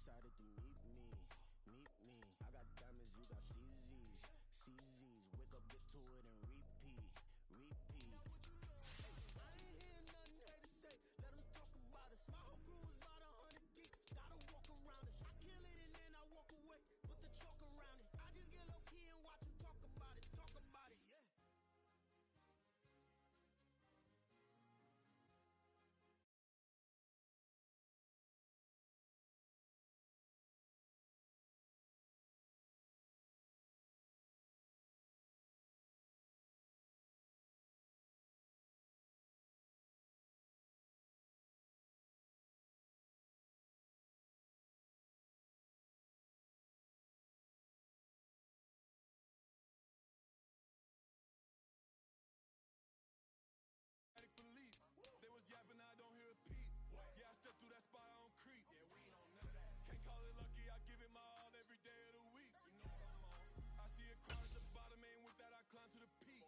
decided to meet me. I got diamonds, you got CZs. Wake up, get to it, and repeat. I ain't hearing nothing haters say. Let them talk about us. My whole crew is about 100 deep. Gotta walk around us. I kill it and then I walk away. Put the chalk around it. I just get low key and watch them talk about it. Yeah. They was yapping, I don't hear a peep. Yeah, I step through that spot, I don't creep. Yeah, we ain't on none of that. Can't call it lucky, I give it my all every day of the week. You know what I'm on. I see a crowd at the bottom, and with that I climb to the peak.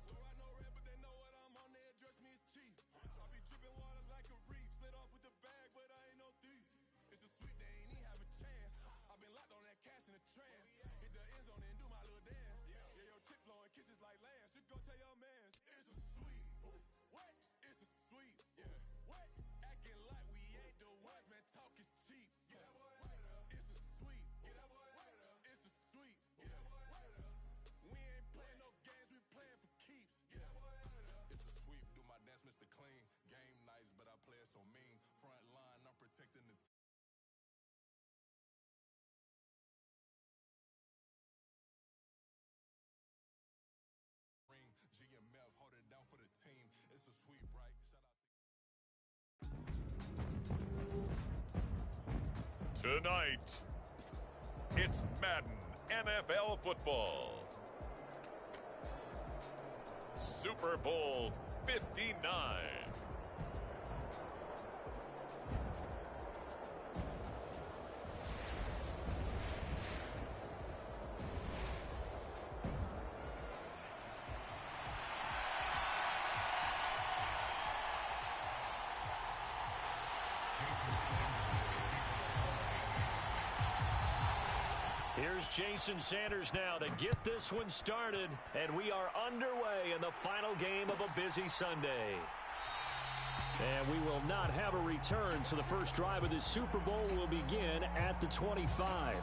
Don't ride no red, but they know what I'm on, they address me as chief. I be dripping water like a reef. Slid off with the bag, but I ain't no thief. It's a sweet, they ain't even have a chance. I've been locked on that cash in a trance. Hit the end zone and do my little dance. Yeah, your chick blowing kisses like Lance. You go tell your mans, it's a sweet. What? It's a sweet. Yeah. What? Acting like we ain't the ones, man. Talk is cheap. Get that boy right up. It's a sweet. Get that boy right up. It's a sweet. Get that boy right up. We ain't playing no games, we playing for keeps. Get that boy right up. It's a sweep. Do my dance, Mr. Clean. Game nice, but I play it so mean. Front line, I'm protecting the ring. G and Mel, hold it down for the team. It's a sweep, right? Shout out to Tonight, it's Madden NFL football. Super Bowl 59. Here's Jason Sanders now to get this one started, and we are underway in the final game of a busy Sunday. And we will not have a return, so the first drive of this Super Bowl will begin at the 25.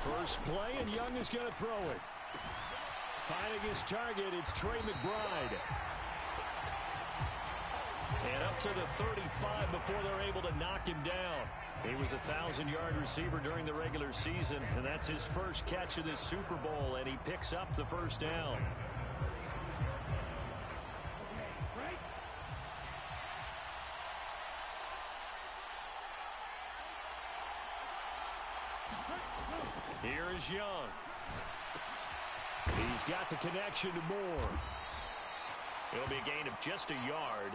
First play, and Young is going to throw it. Finding his target, it's Trey McBride. And up to the 35 before they're able to knock him down. He was a 1,000-yard receiver during the regular season, and that's his first catch of this Super Bowl, and he picks up the first down. Here is Young. He's got the connection to Moore. It'll be a gain of just a yard,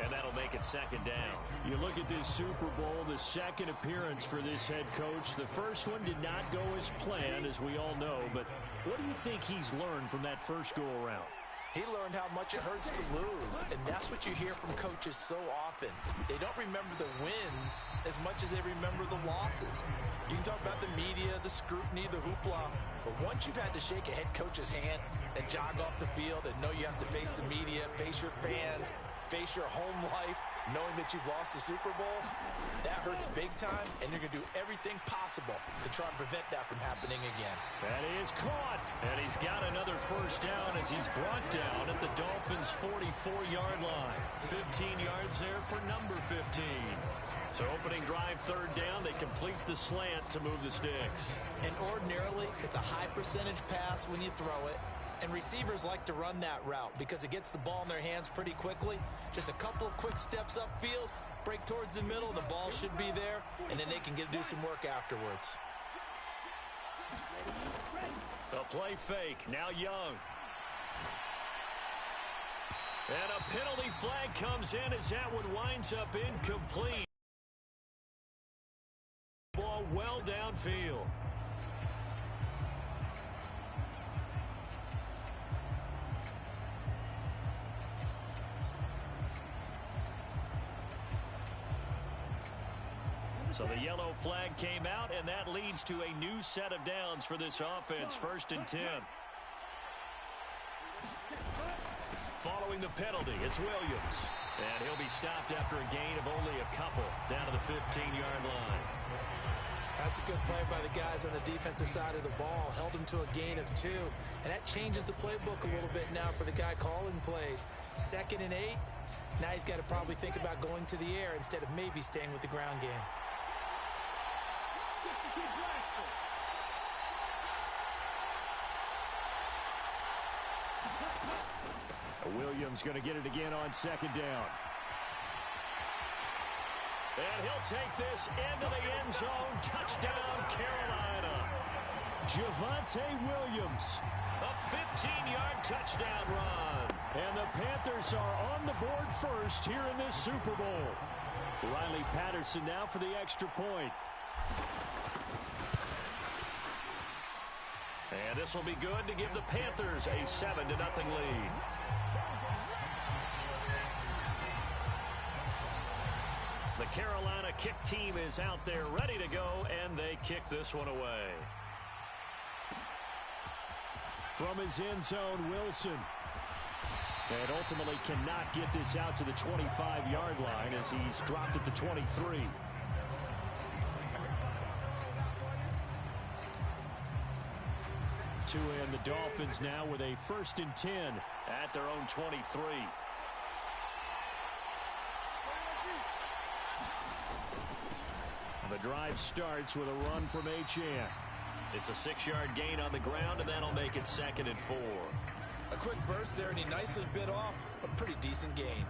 and that'll make it second down. You look at this Super Bowl, the second appearance for this head coach. The first one did not go as planned, as we all know, but what do you think he's learned from that first go-around? He learned how much it hurts to lose, and that's what you hear from coaches so often. They don't remember the wins as much as they remember the losses. You can talk about the media, the scrutiny, the hoopla, but once you've had to shake a head coach's hand and jog off the field and know you have to face the media, face your fans, face your home life, knowing that you've lost the Super Bowl, that hurts big time, and you're going to do everything possible to try and prevent that from happening again. That is caught, and he's got another first down as he's brought down at the Dolphins' 44-yard line. 15 yards there for number 15. So opening drive, third down, they complete the slant to move the sticks. And ordinarily, it's a high percentage pass when you throw it. And receivers like to run that route because it gets the ball in their hands pretty quickly. Just a couple of quick steps upfield, break towards the middle, the ball should be there, and then they can do some work afterwards. The play fake, now Young. And a penalty flag comes in as that one winds up incomplete. Ball well downfield. So the yellow flag came out, and that leads to a new set of downs for this offense, 1st and 10. Following the penalty, it's Williams. And he'll be stopped after a gain of only a couple down to the 15-yard line. That's a good play by the guys on the defensive side of the ball. Held him to a gain of 2. And that changes the playbook a little bit now for the guy calling plays. 2nd and 8. Now he's got to probably think about going to the air instead of maybe staying with the ground game. Williams going to get it again on 2nd down. And he'll take this into the end zone. Touchdown, Carolina. Javonte Williams. A 15-yard touchdown run. And the Panthers are on the board first here in this Super Bowl. Riley Patterson now for the extra point. And this will be good to give the Panthers a 7-0 lead. The Carolina kick team is out there ready to go, and they kick this one away. From his end zone, Wilson. And ultimately cannot get this out to the 25-yard line as he's dropped at the 23. And the Dolphins now with a 1st and 10 at their own 23. The drive starts with a run from Achane. It's a 6-yard gain on the ground, and that'll make it 2nd and 4. A quick burst there, and he nicely bit off a pretty decent gain.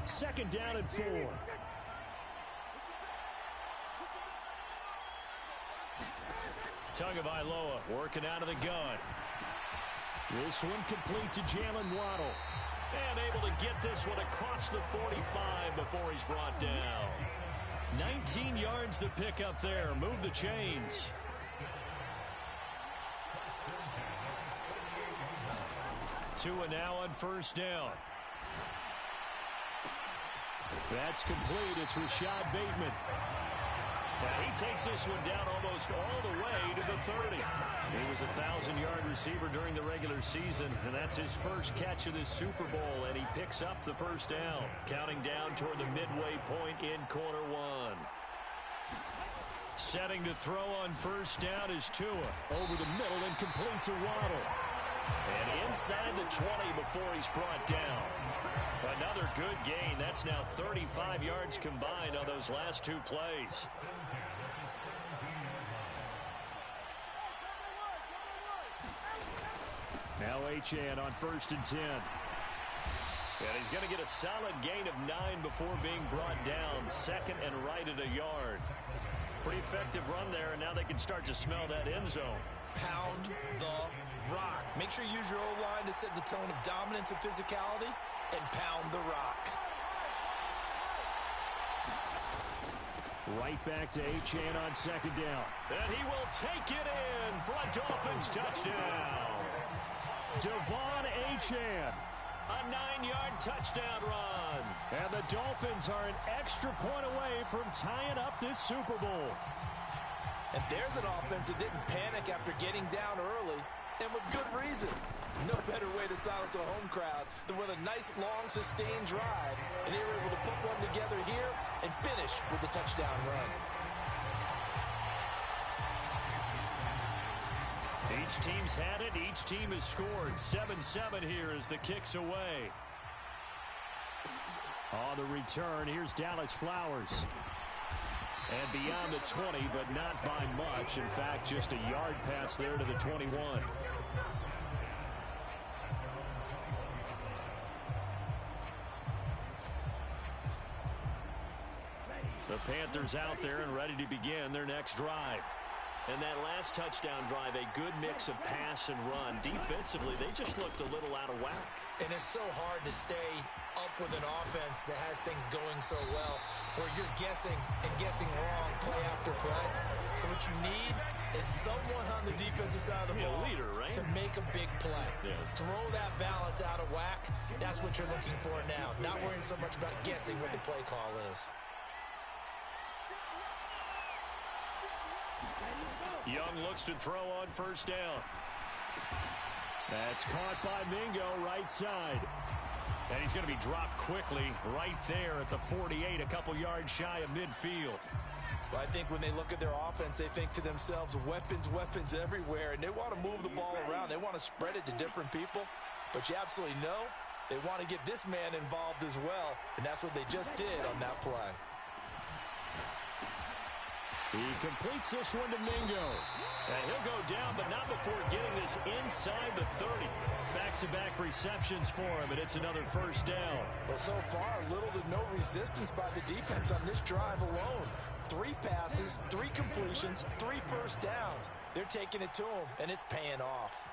Second down and 4. Tagovailoa working out of the gun. This one complete to Jalen Waddle. And able to get this one across the 45 before he's brought down. 19 yards to pick up there. Move the chains. Tua now on 1st down. That's complete. It's Rashad Bateman. Now he takes this one down almost all the way to the 30. He was a 1,000-yard receiver during the regular season, and that's his first catch of this Super Bowl, and he picks up the 1st down, counting down toward the midway point in quarter 1. Setting to throw on 1st down is Tua. Over the middle and complete to Waddle. And inside the 20 before he's brought down. Another good gain. That's now 35 yards combined on those last 2 plays. Now Achane on 1st and 10. And he's going to get a solid gain of 9 before being brought down. 2nd and right at a yard. Pretty effective run there, and now they can start to smell that end zone. Pound the rock. Make sure you use your O-line to set the tone of dominance and physicality, and pound the rock. Right back to Achane on 2nd down. And he will take it in for a Dolphins touchdown. Devon Achane. A 9-yard touchdown run. And the Dolphins are an extra point away from tying up this Super Bowl. And there's an offense that didn't panic after getting down early, and with good reason. No better way to silence a home crowd than with a nice, long, sustained drive. And they were able to put one together here and finish with a touchdown run. Each team's had it. Each team has scored. 7-7 here as the kick's away. On the return, here's Dallas Flowers. And beyond the 20, but not by much. In fact, just a yard pass there to the 21. The Panthers out there and ready to begin their next drive. And that last touchdown drive, a good mix of pass and run. Defensively, they just looked a little out of whack. And it's so hard to stay up with an offense that has things going so well, where you're guessing and guessing wrong play after play. So what you need is someone on the defensive side of the ball, leader, right? to make a big play. Yeah. Throw that balance out of whack. That's what you're looking for now. Not worrying so much about guessing what the play call is. Young looks to throw on first down. That's caught by Mingo, right side. And he's going to be dropped quickly right there at the 48, a couple yards shy of midfield. Well, I think when they look at their offense, they think to themselves, weapons, weapons everywhere, and they want to move the ball around. They want to spread it to different people, but you absolutely know they want to get this man involved as well, and that's what they just did on that play. He completes this one to Mingo. And he'll go down, but not before getting this inside the 30. Back-to-back receptions for him, and it's another first down. Well, so far, little to no resistance by the defense on this drive alone. 3 passes, 3 completions, 3 first downs. They're taking it to him, and it's paying off.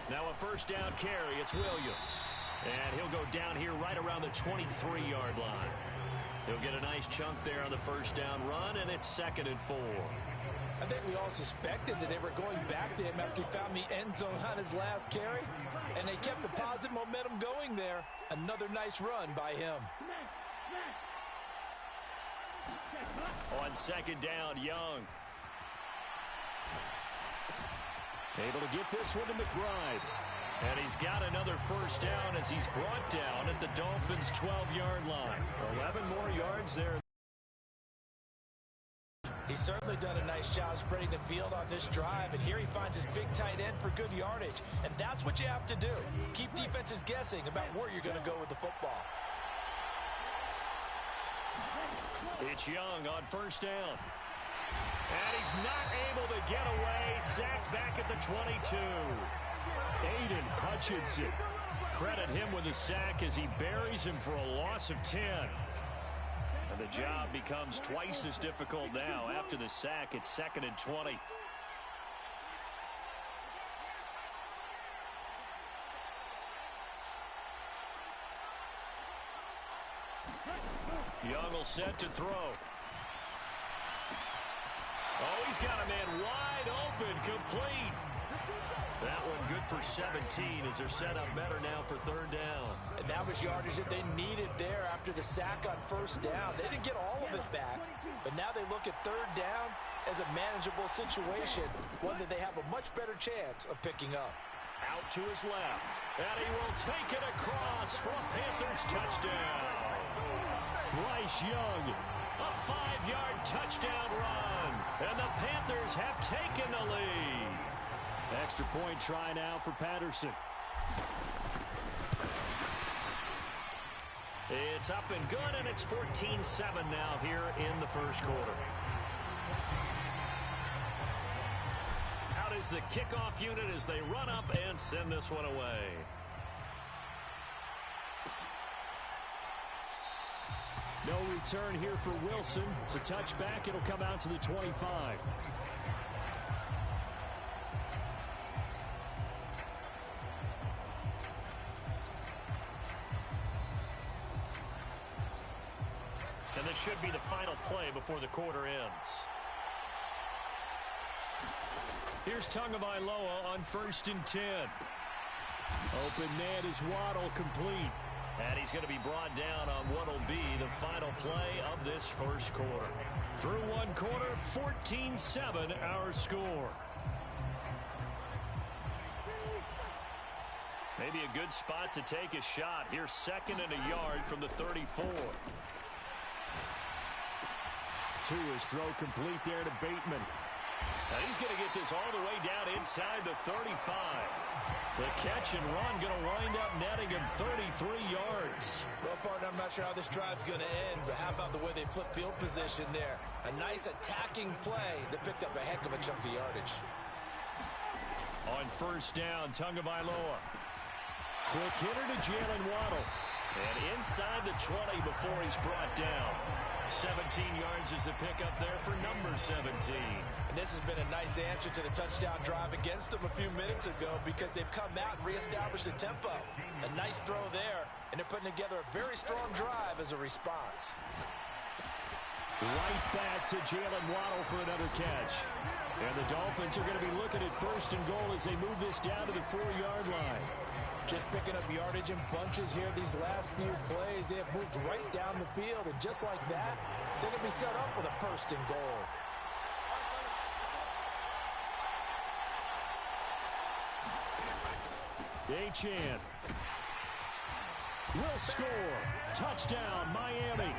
Now a first down carry. It's Williams. And he'll go down here right around the 23-yard line. He'll get a nice chunk there on the first down run, and it's 2nd and 4. I think we all suspected that they were going back to him after he found the end zone on his last carry, and they kept the positive momentum going there. Another nice run by him. On 2nd down, Young. Able to get this one to McBride. And he's got another first down as he's brought down at the Dolphins' 12-yard line. 11 more yards there. He's certainly done a nice job spreading the field on this drive, and here he finds his big tight end for good yardage. And that's what you have to do. Keep defenses guessing about where you're going to go with the football. It's Young on first down. And he's not able to get away. Sacked back at the 22. Aiden Hutchinson. Credit him with a sack as he buries him for a loss of 10. And the job becomes twice as difficult now. After the sack, it's 2nd and 20. Young will set to throw. Oh, he's got a man wide open, complete. That one good for 17 as they're set up better now for 3rd down. And that was yardage that they needed there after the sack on first down. They didn't get all of it back, but now they look at 3rd down as a manageable situation, one that they have a much better chance of picking up. Out to his left, and he will take it across for a Panthers touchdown. Bryce Young, a 5-yard touchdown run, and the Panthers have taken the lead. Extra point try now for Patterson. It's up and good, and it's 14-7 now here in the first quarter. Out is the kickoff unit as they run up and send this one away. No return here for Wilson. It's a touchback. It'll come out to the 25. And this should be the final play before the quarter ends. Here's Tagovailoa on 1st and 10. Open man is Waddle, complete. And he's going to be brought down on what will be the final play of this first quarter. Through one quarter, 14-7 our score. Maybe a good spot to take a shot. Here's 2nd and a yard from the 34. Tua's throw complete there to Bateman. Now he's going to get this all the way down inside the 35. The catch and run going to wind up netting him 33 yards. Well, partner, I'm not sure how this drive's going to end, but how about the way they flip field position there? A nice attacking play that picked up a heck of a chunk of yardage. On first down, Tagovailoa. Quick hitter to Jalen Waddle. And inside the 20 before he's brought down. 17 yards is the pickup there for number 17. And this has been a nice answer to the touchdown drive against them a few minutes ago because they've come out and reestablished the tempo. A nice throw there, and they're putting together a very strong drive as a response. Right back to Jalen Waddle for another catch. And the Dolphins are going to be looking at first and goal as they move this down to the 4-yard line. Just picking up yardage in bunches here these last few plays. They have moved right down the field, and just like that, they're going to be set up with a first and goal. Achane will score. Touchdown, Miami.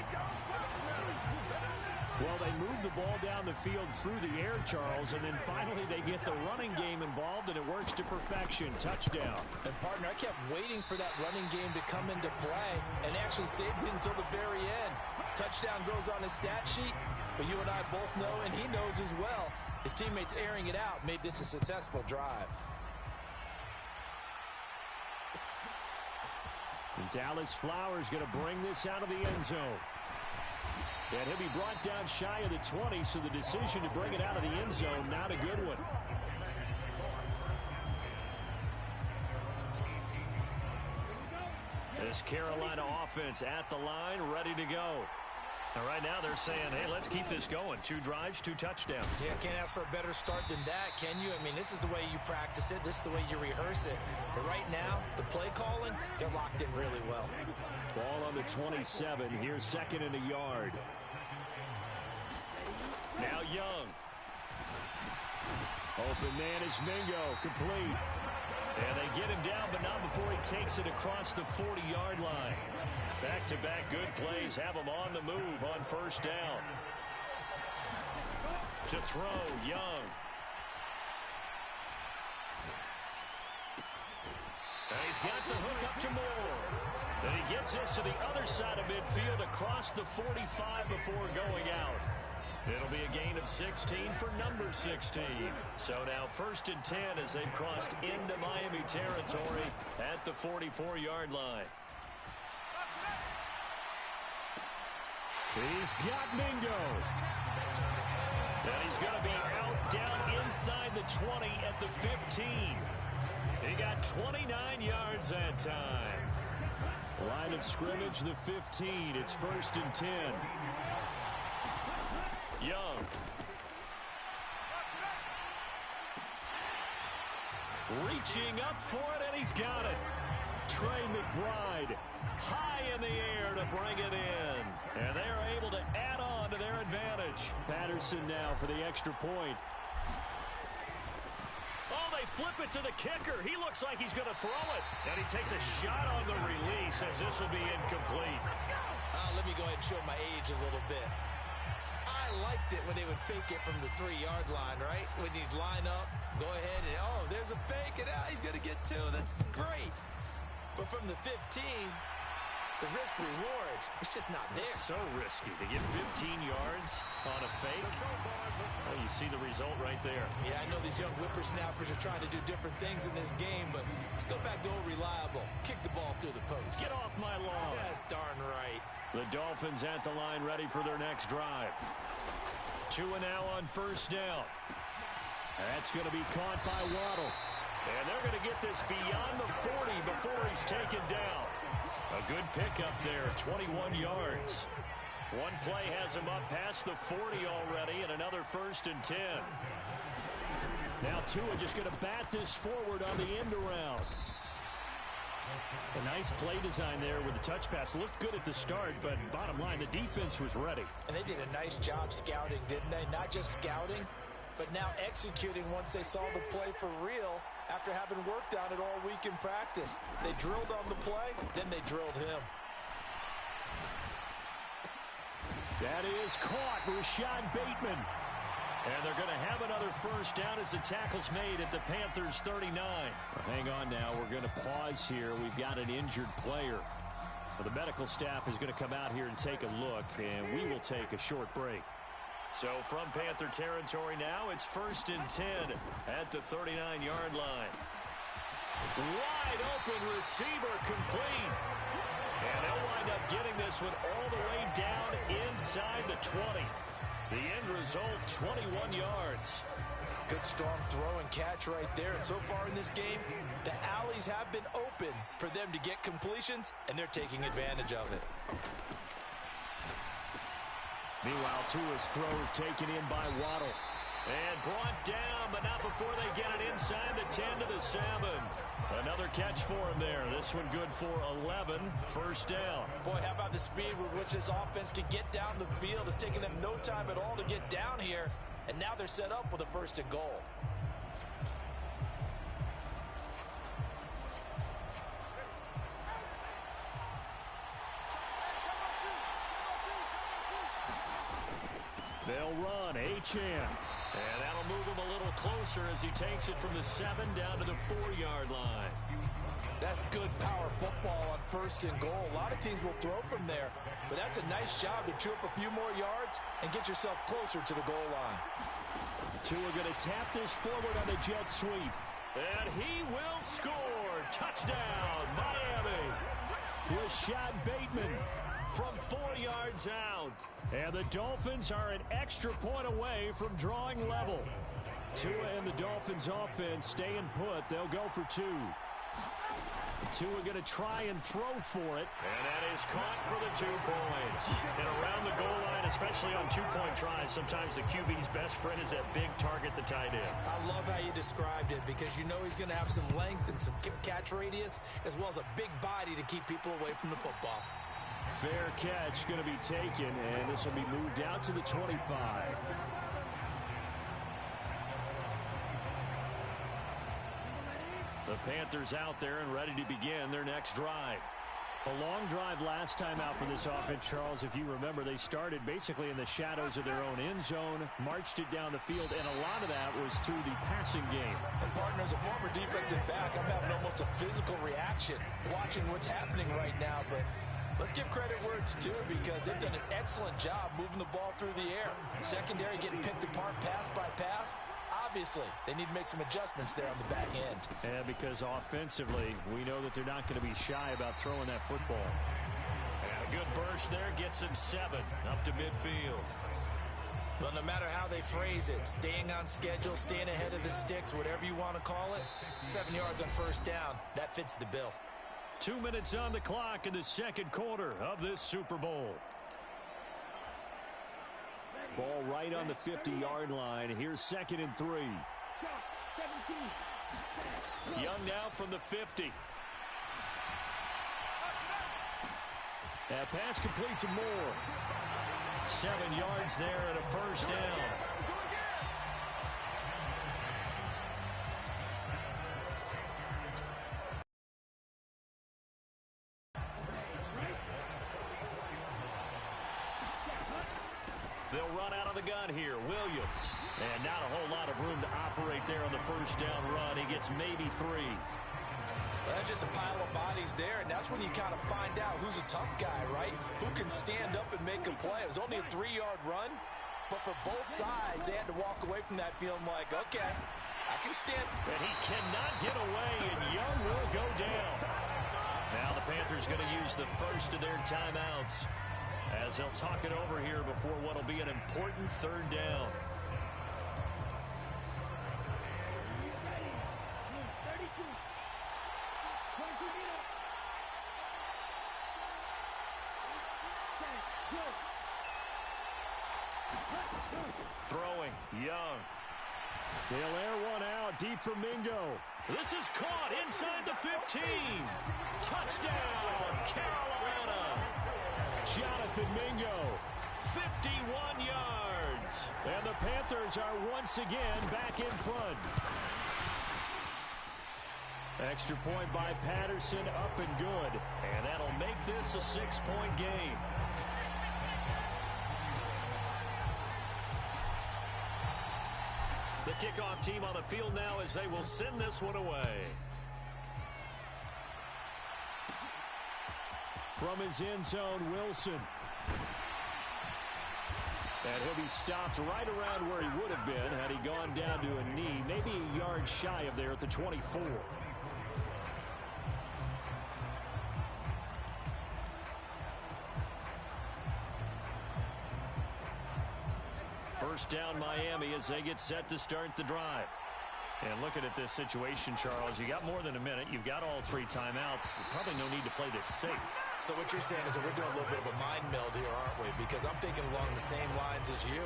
Well, they move the ball down the field through the air, Charles, and then finally they get the running game involved, and it works to perfection. Touchdown. And, partner, I kept waiting for that running game to come into play and actually saved it until the very end. Touchdown goes on his stat sheet, but you and I both know, and he knows as well, his teammates airing it out made this a successful drive. And Dallas Flowers going to bring this out of the end zone. And he'll be brought down shy of the 20, so the decision to bring it out of the end zone, not a good one. This Carolina offense at the line, ready to go. And right now they're saying, hey, let's keep this going. 2 drives, 2 touchdowns. Yeah, can't ask for a better start than that, can you? I mean, this is the way you practice it. This is the way you rehearse it. But right now, the play calling, they're locked in really well. Ball on the 27. Here's 2nd and a yard. Now Young. Open man is Mingo. Complete. And they get him down, but not before he takes it across the 40-yard line. Back-to-back good plays have him on the move on first down. To throw, Young. And he's got the hook up to Moore. And he gets this to the other side of midfield across the 45 before going out. It'll be a gain of 16 for number 16. So now 1st and 10 as they've crossed into Miami territory at the 44-yard line. He's got Mingo. And he's going to be out down inside the 20 at the 15. He got 29 yards that time. Line of scrimmage, the 15. It's 1st and 10. Young. Reaching up for it, and he's got it. Trey McBride high in the air to bring it in. And they are able to add on to their advantage. Patterson now for the extra point. Oh, they flip it to the kicker. He looks like he's going to throw it. And he takes a shot on the release as this will be incomplete. Let me go ahead and show my age a little bit. I liked it when they would fake it from the 3-yard line, right? When you'd line up, go ahead and, oh, there's a fake, and he's going to get 2. That's great. But from the 15, the risk reward, it's just not there. It's so risky to get 15 yards on a fake. Well, you see the result right there. Yeah, I know these young whippersnappers are trying to do different things in this game, but let's go back to old reliable. Kick the ball through the post. Get off my lawn. That's darn right. The Dolphins at the line ready for their next drive. 2 and now on first down. That's going to be caught by Waddle. And they're going to get this beyond the 40 before he's taken down. A good pickup there, 21 yards. One play has him up past the 40 already, and another 1st and 10. Now Tua just going to bat this forward on the end around. A nice play design there with the touch pass. Looked good at the start, but bottom line, the defense was ready. And they did a nice job scouting, didn't they? Not just scouting, but now executing once they saw the play for real after having worked on it all week in practice. They drilled on the play, then they drilled him. That is caught, Rashad Bateman. And they're going to have another first down as the tackle's made at the Panthers' 39. Well, hang on now. We're going to pause here. We've got an injured player. Well, the medical staff is going to come out here and take a look, and we will take a short break. So from Panther territory now, it's 1st and 10 at the 39-yard line. Wide open receiver complete. And getting this one all the way down inside the 20. The end result, 21 yards. Good, strong throw and catch right there. And so far in this game, the alleys have been open for them to get completions, and they're taking advantage of it. Meanwhile, Tua's throw is taken in by Waddle. And brought down, but not before they get it inside the 10 to the 7. Another catch for him there. This one good for 11. First down. Boy, how about the speed with which this offense can get down the field? It's taken them no time at all to get down here. And now they're set up with a first and goal. They'll run. Achane. And that'll move him a little closer as he takes it from the 7 down to the 4-yard line. That's good power football on first and goal. A lot of teams will throw from there, but that's a nice job to chew up a few more yards and get yourself closer to the goal line. Tua going to tap this forward on the jet sweep. And he will score. Touchdown, Miami. Rashad Bateman from 4 yards out. And the Dolphins are an extra point away from drawing level. Tua and the Dolphins offense staying put. They'll go for 2. Tua going to try and throw for it. And that is caught for the 2 points. And around the goal line, especially on 2-point tries, sometimes the QB's best friend is that big target, the tight end. I love how you described it because you know he's going to have some length and some catch radius as well as a big body to keep people away from the football. Fair catch going to be taken, and this will be moved out to the 25. The Panthers out there and ready to begin their next drive. A long drive last time out for this offense, Charles. If you remember, they started basically in the shadows of their own end zone, marched it down the field, and a lot of that was through the passing game. And partner, as a former defensive back, I'm having almost a physical reaction watching what's happening right now, but let's give credit where it's due because they've done an excellent job moving the ball through the air. Secondary getting picked apart pass by pass. Obviously, they need to make some adjustments there on the back end. And because offensively, we know that they're not going to be shy about throwing that football. And a good burst there gets him 7 up to midfield. Well, no matter how they phrase it, staying on schedule, staying ahead of the sticks, whatever you want to call it, 7 yards on first down, that fits the bill. 2 minutes on the clock in the second quarter of this Super Bowl. Ball right on the 50-yard line. Here's 2nd and 3. Young now from the 50. That pass complete to Moore. 7 yards there and a first down. They'll run out of the gun here. Williams. And not a whole lot of room to operate there on the first down run. He gets maybe 3. Well, that's just a pile of bodies there, and that's when you kind of find out who's a tough guy, right? Who can stand up and make a play. It was only a 3-yard run, but for both sides, they had to walk away from that feeling like, okay, I can stand. And he cannot get away, and Young will go down. Now the Panthers going to use the first of their timeouts as they'll talk it over here before what will be an important 3rd down. Throwing, Young. They'll air one out deep for Mingo. This is caught inside the 15. Touchdown, Carolina. Jonathan Mingo, 51 yards. And the Panthers are once again back in front. Extra point by Patterson, up and good. And that'll make this a 6-point game. The kickoff team on the field now as they will send this one away. From his end zone, Wilson. And he'll be stopped right around where he would have been had he gone down to a knee, maybe a yard shy of there at the 24. First down Miami as they get set to start the drive. And looking at this situation, Charles, you got more than a minute. You've got all 3 timeouts. Probably no need to play this safe. So what you're saying is that we're doing a little bit of a mind meld here, aren't we? Because I'm thinking along the same lines as you.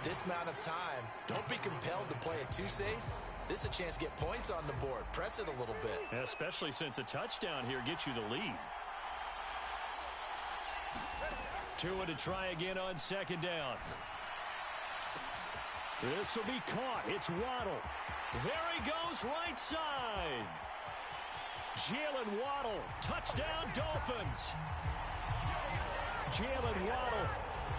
This amount of time, don't be compelled to play it too safe. This is a chance to get points on the board. Press it a little bit. Yeah, especially since a touchdown here gets you the lead. Tua to try again on second down. This will be caught. It's Waddle. There he goes, right side. Jalen Waddle, touchdown Dolphins. Jalen Waddle,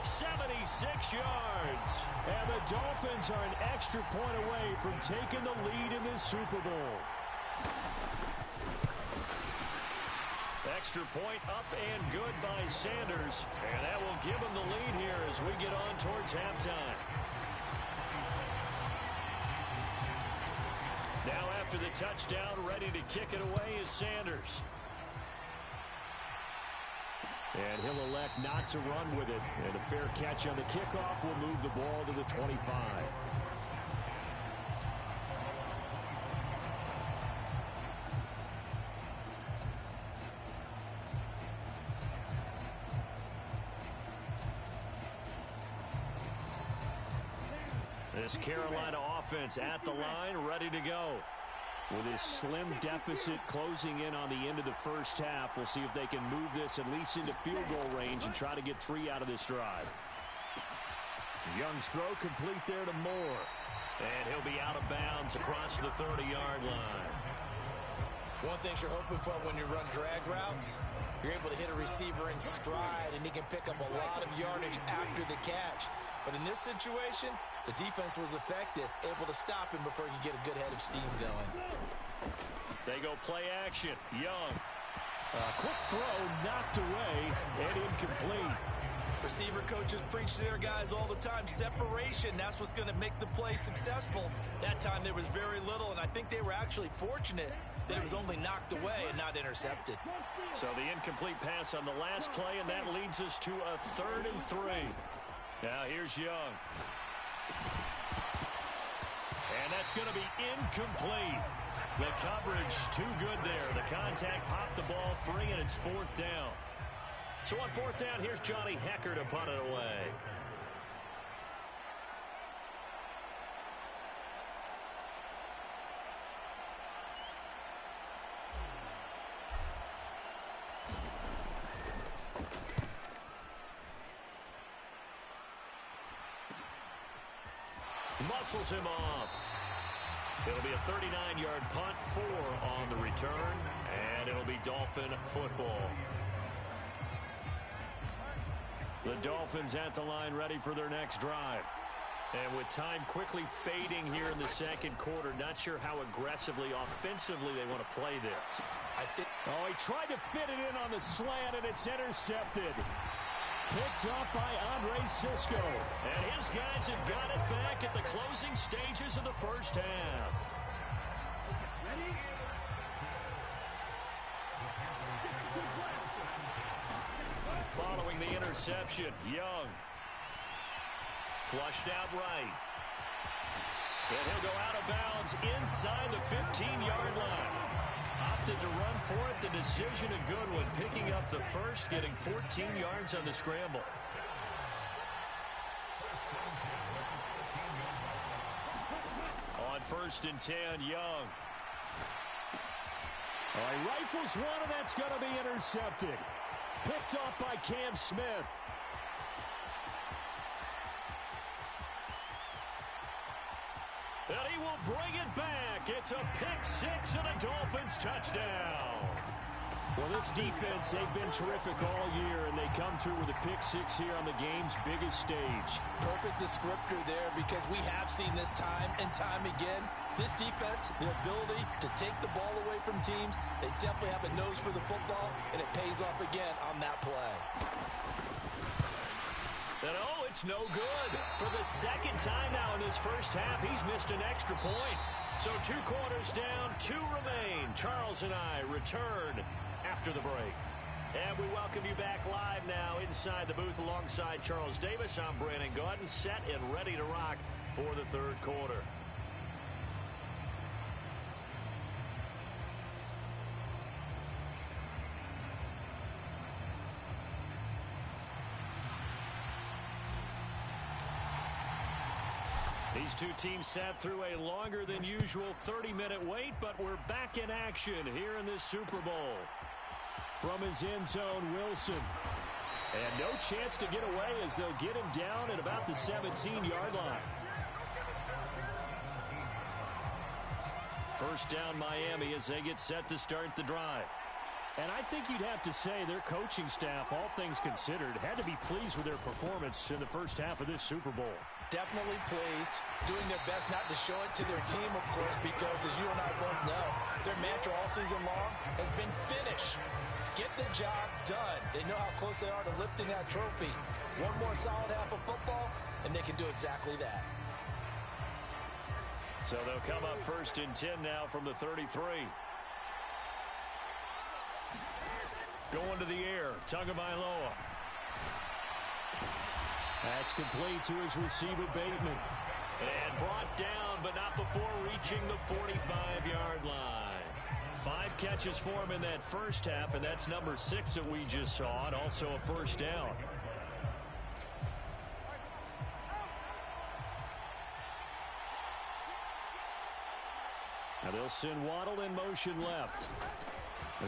76 yards. And the Dolphins are an extra point away from taking the lead in this Super Bowl. Extra point up and good by Sanders. And that will give them the lead here as we get on towards halftime. Now after the touchdown, ready to kick it away is Sanders. And he'll elect not to run with it. And a fair catch on the kickoff will move the ball to the 25. This Carolina offense at the line, ready to go. With his slim deficit closing in on the end of the first half, we'll see if they can move this at least into field goal range and try to get 3 out of this drive. Young's throw complete there to Moore. And he'll be out of bounds across the 30-yard line. One thing you're hoping for when you run drag routes, you're able to hit a receiver in stride, and he can pick up a lot of yardage after the catch. But in this situation, the defense was effective, able to stop him before he could get a good head of steam going. They go play action. Young. Quick throw, knocked away, and incomplete. Receiver coaches preach to their guys all the time. Separation, that's what's going to make the play successful. That time there was very little, and I think they were actually fortunate that it was only knocked away and not intercepted. So the incomplete pass on the last play, and that leads us to a 3rd and 3. Now here's Young. And that's going to be incomplete. The coverage too good there. The contact popped the ball free, and it's 4th down. So on 4th down, here's Johnny Hecker to punt it away. Muscles him off. It'll be a 39-yard punt, 4 on the return, and it'll be Dolphin football. The Dolphins at the line ready for their next drive. And with time quickly fading here in the second quarter, not sure how aggressively, offensively they want to play this. Oh, he tried to fit it in on the slant, and it's intercepted. Picked up by Andre Sisco. And his guys have got it back at the closing stages of the first half. Following the interception, Young. Flushed out right. And he'll go out of bounds inside the 15-yard line. Opted to run for it. The decision a good one. Picking up the first, getting 14 yards on the scramble. On 1st and 10, Young. He rifles one, and that's going to be intercepted. Picked off by Cam Smith. And he will bring it back. It's a pick-6 and a Dolphins touchdown. Well, this defense, they've been terrific all year, and they come through with a pick-6 here on the game's biggest stage. Perfect descriptor there, because we have seen this time and time again. This defense, their ability to take the ball away from teams, they definitely have a nose for the football, and it pays off again on that play. And oh, it's no good. For the second time now in this first half, he's missed an extra point. So 2 quarters down, 2 remain. Charles and I return after the break. And we welcome you back live now inside the booth alongside Charles Davis. I'm Brandon Gaudin, set and ready to rock for the third quarter. These two teams sat through a longer than usual 30-minute wait, but we're back in action here in this Super Bowl. From his end zone, Wilson. And no chance to get away as they'll get him down at about the 17-yard line. First down, Miami, as they get set to start the drive. And I think you'd have to say their coaching staff, all things considered, had to be pleased with their performance in the first half of this Super Bowl. Definitely pleased, doing their best not to show it to their team, of course, because as you and I both know, their mantra all season long has been finish. Get the job done. They know how close they are to lifting that trophy. One more solid half of football, and they can do exactly that. So they'll come up first and 10 now from the 33. Going to the air, Tagovailoa. That's complete to his receiver, Bateman. And brought down, but not before reaching the 45-yard line. 5 catches for him in that first half, and that's number 6 that we just saw, and also a first down. Now they'll send Waddle in motion left.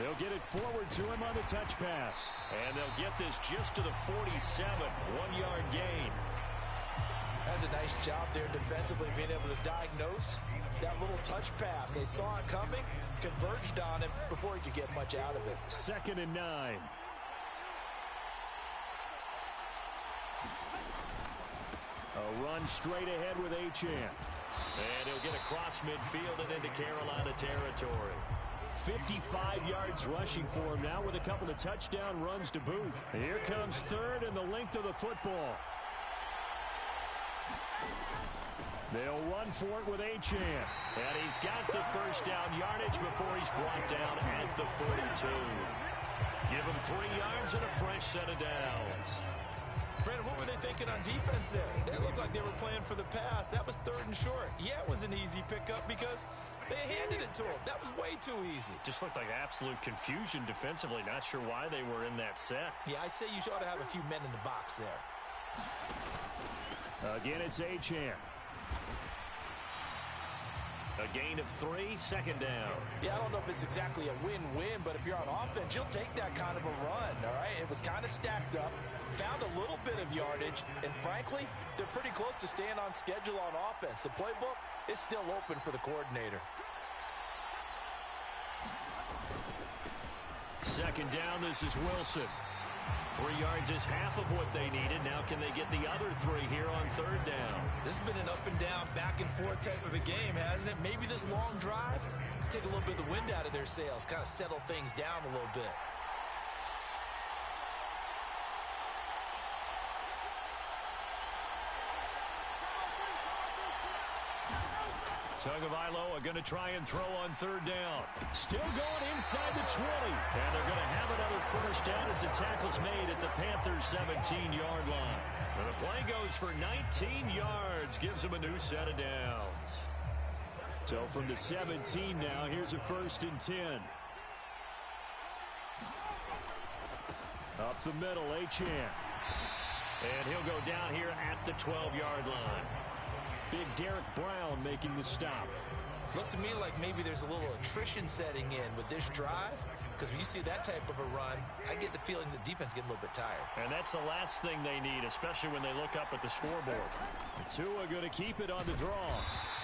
They'll get it forward to him on the touch pass. And they'll get this just to the 47, 1-yard gain. That's a nice job there defensively, being able to diagnose that little touch pass. They saw it coming, converged on it before he could get much out of it. 2nd and 9. A run straight ahead with Achane. And he'll get across midfield and into Carolina territory. 55 yards rushing for him now with a couple of touchdown runs to boot. Here comes 3rd and the length of the football. They'll run for it with Achane. And he's got the first down yardage before he's brought down at the 42. Give him 3 yards and a fresh set of downs. Brandon, what were they thinking on defense there? They looked like they were playing for the pass. That was 3rd and short. Yeah, it was an easy pickup because they handed it to him. That was way too easy. Just looked like absolute confusion defensively. Not sure why they were in that set. Yeah, I'd say you ought to have a few men in the box there. Again, it's Achane. A gain of 3, 2nd down. Yeah, I don't know if it's exactly a win-win, but if you're on offense, you'll take that kind of a run, all right? It was kind of stacked up, found a little bit of yardage, and frankly, they're pretty close to staying on schedule on offense. The playbook is still open for the coordinator. 2nd down, this is Wilson. 3 yards is half of what they needed. Now can they get the other 3 here on 3rd down? This has been an up and down, back and forth type of a game, hasn't it? Maybe this long drive, take a little bit of the wind out of their sails, kind of settle things down a little bit. Tagovailoa going to try and throw on 3rd down. Still going inside the 20. And they're going to have another first down as the tackle's made at the Panthers' 17-yard line. And the play goes for 19 yards. Gives them a new set of downs. So from the 17 now, here's a 1st and 10. Up the middle, Achane. And he'll go down here at the 12-yard line. Big Derek Brown making the stop. Looks to me like maybe there's a little attrition setting in with this drive, because when you see that type of a run, I get the feeling the defense getting a little bit tired. And that's the last thing they need, especially when they look up at the scoreboard. Tua going to keep it on the draw.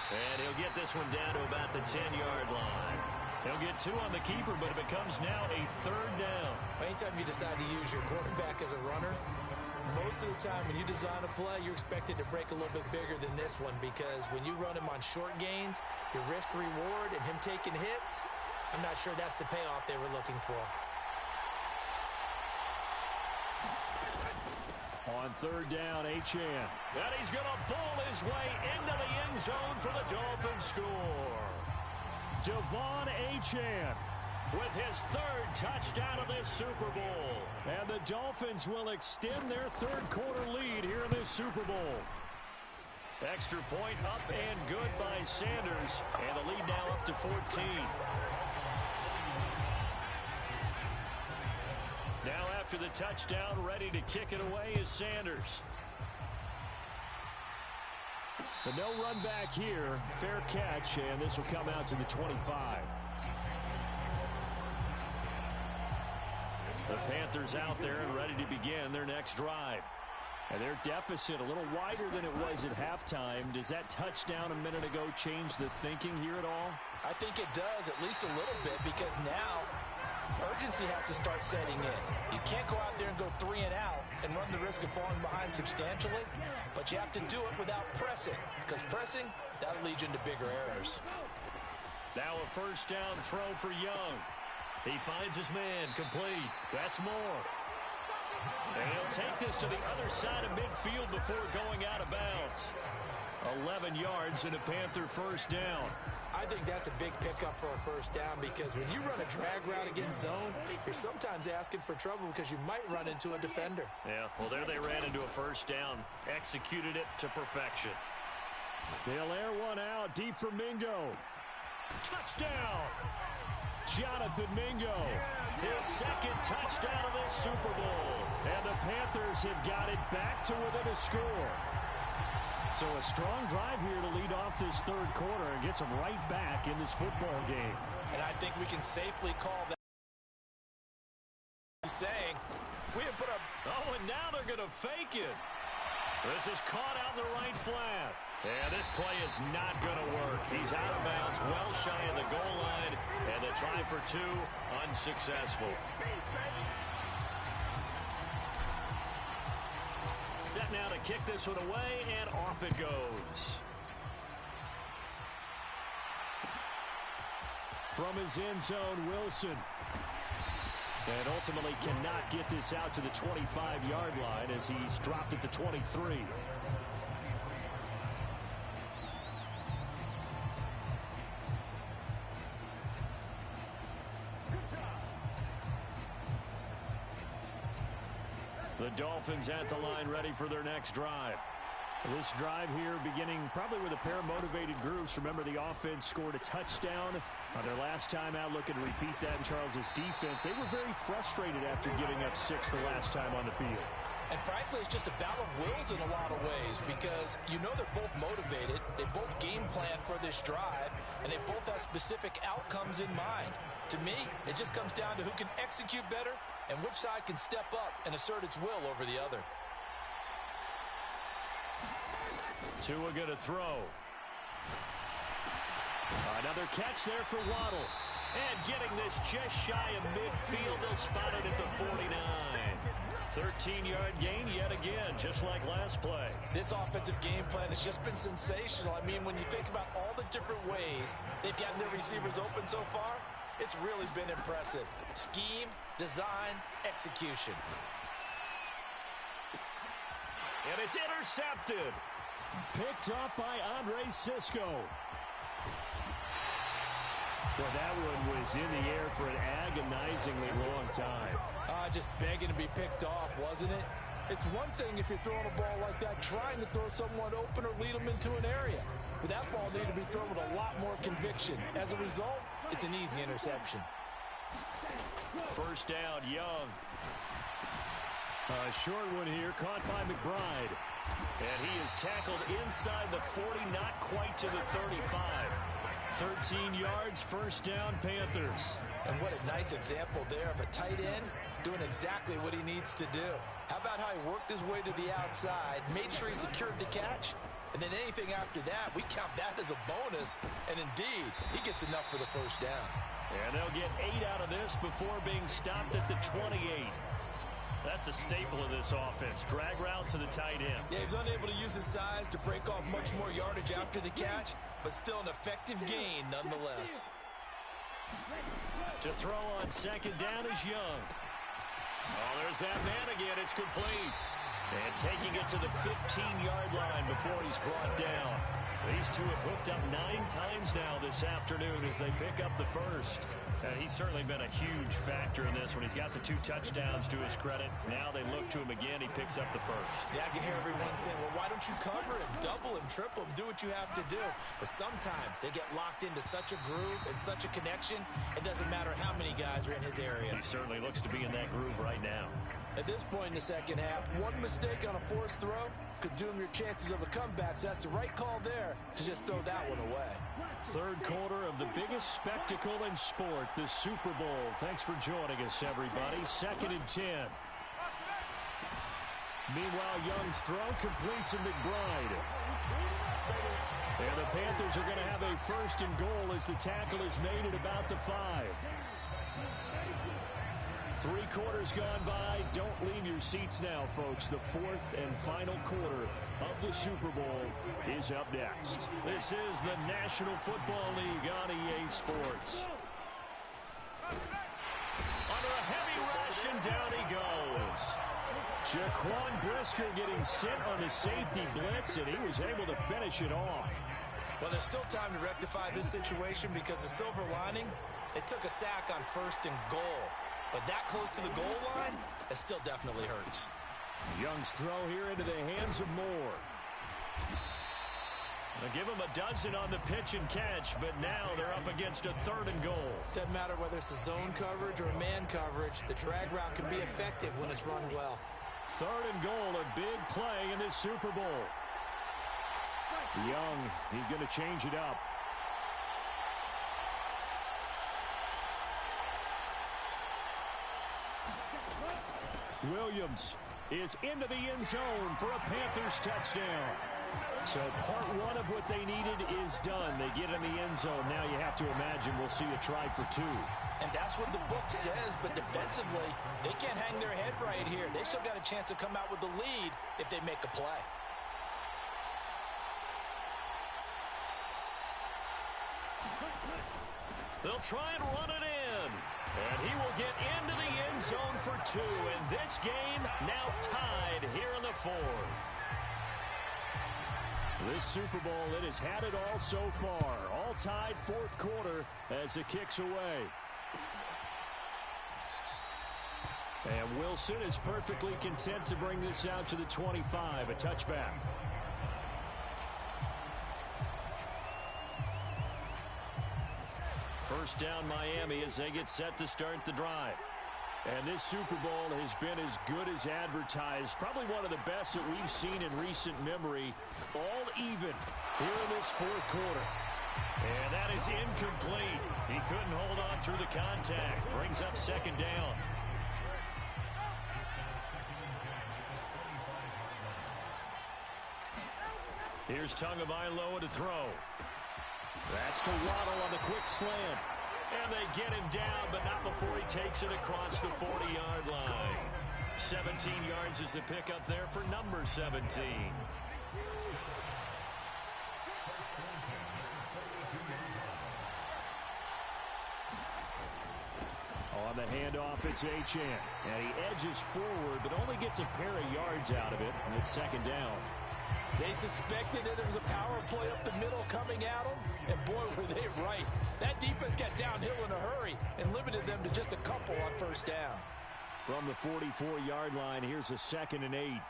And he'll get this one down to about the 10-yard line. He'll get 2 on the keeper, but it becomes now a 3rd down. Anytime you decide to use your quarterback as a runner, most of the time when you design a play, you're expected to break a little bit bigger than this one, because when you run him on short gains, your risk-reward and him taking hits, I'm not sure that's the payoff they were looking for. On 3rd down, Achane. And he's going to pull his way into the end zone for the Dolphins score. Devon Achane. with his third touchdown of this Super Bowl. And the Dolphins will extend their third quarter lead here in this Super Bowl. Extra point up and good by Sanders. And the lead now up to 14. Now after the touchdown, ready to kick it away is Sanders. But no run back here. Fair catch, and this will come out to the 25. The Panthers out there and ready to begin their next drive. And their deficit a little wider than it was at halftime. Does that touchdown a minute ago change the thinking here at all? I think it does, at least a little bit, because now urgency has to start setting in. You can't go out there and go 3 and out and run the risk of falling behind substantially, but you have to do it without pressing, because pressing, that'll lead you into bigger errors. Now a first down throw for Young. He finds his man, complete. That's Moore. And he'll take this to the other side of midfield before going out of bounds. 11 yards and a Panther first down. I think that's a big pickup for a first down, because when you run a drag route against zone, you're sometimes asking for trouble because you might run into a defender. Yeah, well, there they ran into a first down. Executed it to perfection. They'll air one out deep for Mingo. Touchdown! Jonathan Mingo, his second touchdown of this Super Bowl. And the Panthers have got it back to within a score. So a strong drive here to lead off this third quarter and gets them right back in this football game. And I think we can safely call that. He's saying, we have put up. Oh, and now they're going to fake it. This is caught out in the right flat. And this play is not going to work. He's out of bounds, well shy of the goal line, and the try for two, unsuccessful. Set now to kick this one away, and off it goes. From his end zone, Wilson. And ultimately cannot get this out to the 25-yard line as he's dropped at the 23. The Dolphins at the line ready for their next drive. This drive here beginning probably with a pair of motivated groups. Remember, the offense scored a touchdown on their last time out. Looking to repeat that in Charles's defense. They were very frustrated after giving up 6 the last time on the field. And frankly, it's just a battle of wills in a lot of ways, because you know they're both motivated. They both game plan for this drive, and they both have specific outcomes in mind. To me, it just comes down to who can execute better and which side can step up and assert its will over the other. Tua going to throw. Another catch there for Waddle. And getting this just shy of midfield, they'll spot it at the 49. 13-yard gain yet again, just like last play. This offensive game plan has just been sensational. I mean, when you think about all the different ways they've gotten their receivers open so far, it's really been impressive. Scheme, design, execution. And it's intercepted. Picked up by Andre Sisco. Well, that one was in the air for an agonizingly long time. Just begging to be picked off, wasn't it? It's one thing if you're throwing a ball like that, trying to throw someone open or lead them into an area. But that ball needed to be thrown with a lot more conviction. As a result, it's an easy interception. First down, Young. A short one here, caught by McBride. And he is tackled inside the 40, not quite to the 35. 13 yards, first down, Panthers. And what a nice example there of a tight end doing exactly what he needs to do. How about how he worked his way to the outside, made sure he secured the catch, and then anything after that, we count that as a bonus. And indeed, he gets enough for the first down. And they'll get 8 out of this before being stopped at the 28. That's a staple of this offense. Drag route to the tight end. Yeah, he's unable to use his size to break off much more yardage after the catch, but still an effective gain nonetheless. To throw on second down is Young. Oh, there's that man again. It's complete. And taking it to the 15-yard line before he's brought down. These two have hooked up 9 times now this afternoon as they pick up the first. He's certainly been a huge factor in this one. He's got the 2 touchdowns to his credit. Now they look to him again. He picks up the first. Yeah, I can hear everyone saying, well, why don't you cover him, double him, triple him, do what you have to do. But sometimes they get locked into such a groove and such a connection, it doesn't matter how many guys are in his area. He certainly looks to be in that groove right now. At this point in the second half, one mistake on a forced throw could doom your chances of a comeback. So that's the right call there to just throw that one away. Third quarter of the biggest spectacle in sport, the Super Bowl. Thanks for joining us, everybody. 2nd and 10. Meanwhile, Young's throw completes to McBride. And the Panthers are going to have a 1st and goal as the tackle is made at about the 5. 3 quarters gone by. Don't leave your seats now, folks. The 4th and final quarter of the Super Bowl is up next. This is the National Football League on EA Sports. Under a heavy rush, and down he goes. Jaquan Brisker getting sent on the safety blitz, and he was able to finish it off. Well, there's still time to rectify this situation because the silver lining, they took a sack on 1st and goal. But that close to the goal line, it still definitely hurts. Young's throw here into the hands of Moore. They'll give him a dozen on the pitch and catch, but now they're up against a 3rd and goal. Doesn't matter whether it's a zone coverage or a man coverage, the drag route can be effective when it's run well. 3rd and goal, a big play in this Super Bowl. Young, he's going to change it up. Williams is into the end zone for a Panthers touchdown. So part 1 of what they needed is done. They get in the end zone. Now you have to imagine we'll see a try for 2. And that's what the book says, but defensively, they can't hang their head right here. They still got a chance to come out with the lead if they make a play. They'll try and run it in. And he will get into the end zone for 2. And this game now tied here in the 4th. This Super Bowl, it has had it all so far. All tied 4th quarter as it kicks away. And Wilson is perfectly content to bring this out to the 25, a touchback. First down Miami as they get set to start the drive. And this Super Bowl has been as good as advertised. Probably one of the best that we've seen in recent memory. All even here in this 4th quarter. And that is incomplete. He couldn't hold on through the contact. Brings up 2nd down. Here's Tagovailoa to throw. That's to Waddle on the quick slant. And they get him down, but not before he takes it across the 40-yard line. 17 yards is the pickup there for number 17. On the handoff, it's Achane. And he edges forward, but only gets a pair of yards out of it. And it's 2nd down. They suspected that there was a power play up the middle coming at them, and boy, were they right. That defense got downhill in a hurry and limited them to just a couple on 1st down. From the 44-yard line, here's a 2nd and 8.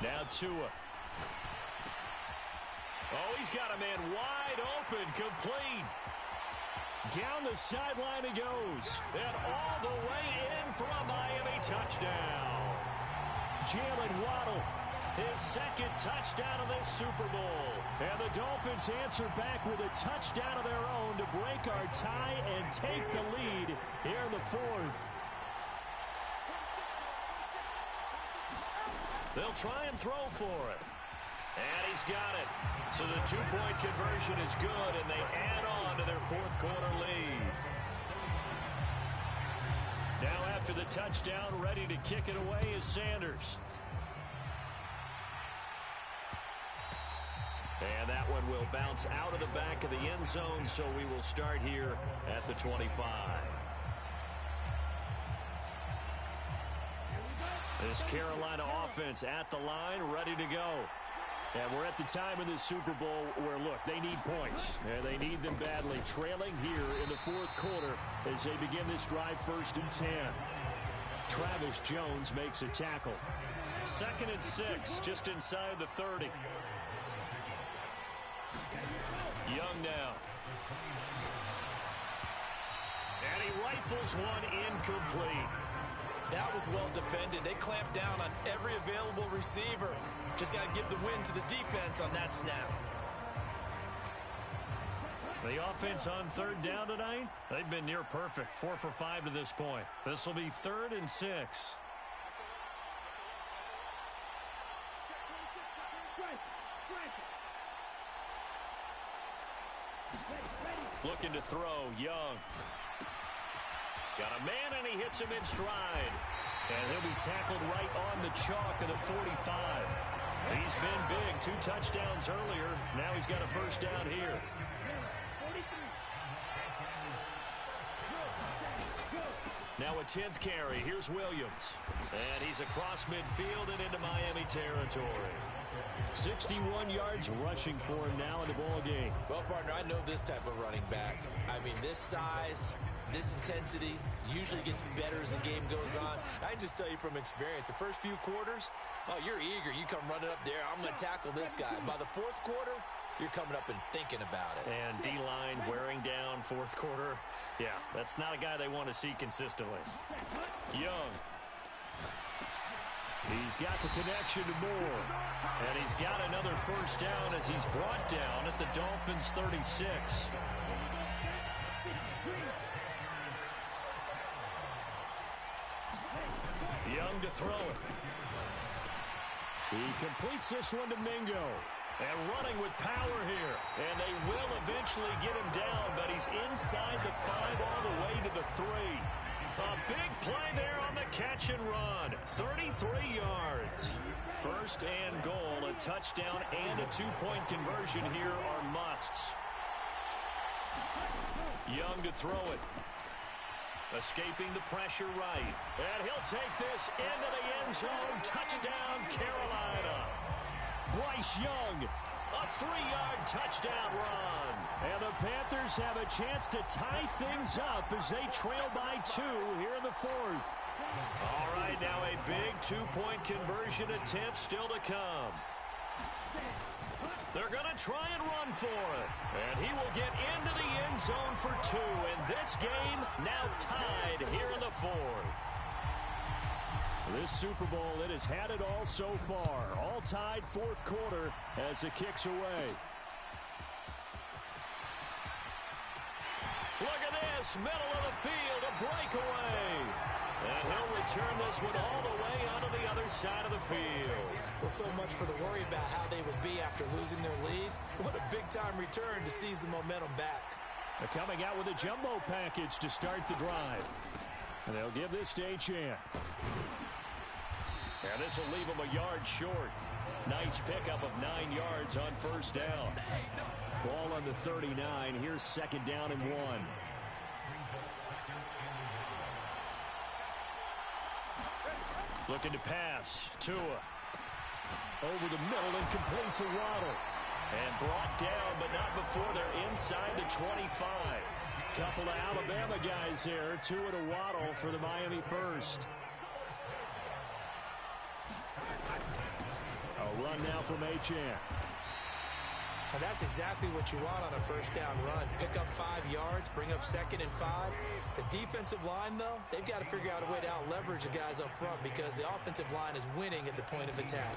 Now Tua. Oh, he's got a man wide open, complete. Down the sideline he goes. And all the way in for a Miami touchdown. Jalen Waddle, his 2nd touchdown of this Super Bowl. And the Dolphins answer back with a touchdown of their own to break our tie and take the lead here in the 4th. They'll try and throw for it. And he's got it. So the 2-point conversion is good, and they add on to their 4th quarter lead. Now after the touchdown, ready to kick it away is Sanders. And that one will bounce out of the back of the end zone, so we will start here at the 25. This Carolina offense at the line, ready to go. And we're at the time in this Super Bowl where, look, they need points. And they need them badly. Trailing here in the fourth quarter as they begin this drive 1st and 10. Travis Jones makes a tackle. 2nd and 6, just inside the 30. Young now. And he rifles one incomplete. That was well defended. They clamped down on every available receiver. Just got to give the win to the defense on that snap. The offense on 3rd down tonight, they've been near perfect. 4 for 5 to this point. This will be 3rd and 6. Looking to throw, Young. Got a man, and he hits him in stride. And he'll be tackled right on the chalk of the 45. He's been big. 2 touchdowns earlier. Now he's got a 1st down here. Now a 10th carry. Here's Williams. And he's across midfield and into Miami territory. 61 yards rushing for him now in the ball game. Well, partner, I know this type of running back. I mean, this size, this intensity usually gets better as the game goes on. I can just tell you from experience, the first few quarters, oh, you're eager. You come running up there. I'm going to tackle this guy. By the 4th quarter, you're coming up and thinking about it. And D-line wearing down 4th quarter. Yeah, that's not a guy they want to see consistently. Young. He's got the connection to Moore. And he's got another 1st down as he's brought down at the Dolphins' 36. Young to throw it. He completes this one to Mingo. And running with power here. And they will eventually get him down, but he's inside the 5 all the way to the 3. A big play there on the catch and run. 33 yards. 1st and goal. A touchdown and a 2-point conversion here are musts. Young to throw it. Escaping the pressure right. And he'll take this into the end zone. Touchdown, Carolina. Bryce Young, a 3-yard touchdown run. And the Panthers have a chance to tie things up as they trail by 2 here in the 4th. All right, now a big 2-point conversion attempt still to come. They're going to try and run for it. And he will get into the end zone for 2. And this game now tied here in the 4th. This Super Bowl, it has had it all so far. All tied 4th quarter as it kicks away. Look at this, middle of the field, a breakaway. And he'll return this one all the way onto the other side of the field. Well, so much for the worry about how they would be after losing their lead. What a big-time return to seize the momentum back. They're coming out with a jumbo package to start the drive. And they'll give this to Achane. And this will leave him a yard short. Nice pickup of 9 yards on 1st down. Ball on the 39. Here's 2nd down and 1. Looking to pass. Tua. Over the middle and complete to Waddle. And brought down, but not before they're inside the 25. Couple of Alabama guys there. Tua to Waddle for the Miami 1st. A run now from Achane. And that's exactly what you want on a 1st down run. Pick up 5 yards, bring up 2nd and 5. The defensive line, though, they've got to figure out a way to out-leverage the guys up front because the offensive line is winning at the point of attack.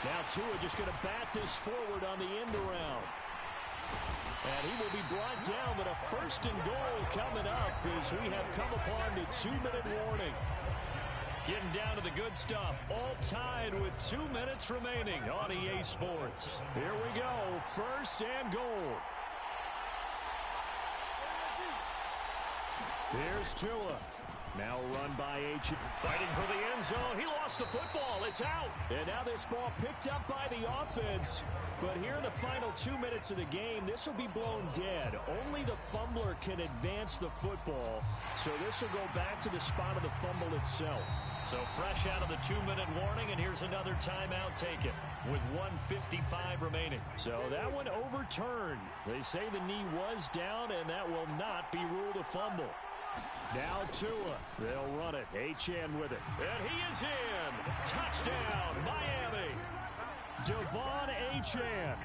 Now Tua just going to bat this forward on the end around. And he will be brought down, but a 1st and goal coming up as we have come upon the 2-minute warning. Getting down to the good stuff. All tied with 2 minutes remaining on EA Sports. Here we go. 1st and goal. Here's Tua. Now a run by H. Fighting for the end zone. He lost the football. It's out. And now this ball picked up by the offense. But here in the final 2 minutes of the game, this will be blown dead. Only the fumbler can advance the football. So this will go back to the spot of the fumble itself. So fresh out of the 2-minute warning, and here's another timeout taken with 1:55 remaining. So that one overturned. They say the knee was down, and that will not be ruled a fumble. Now Tua. They'll run it. Achane with it. And he is in. Touchdown, Miami. Devon Achane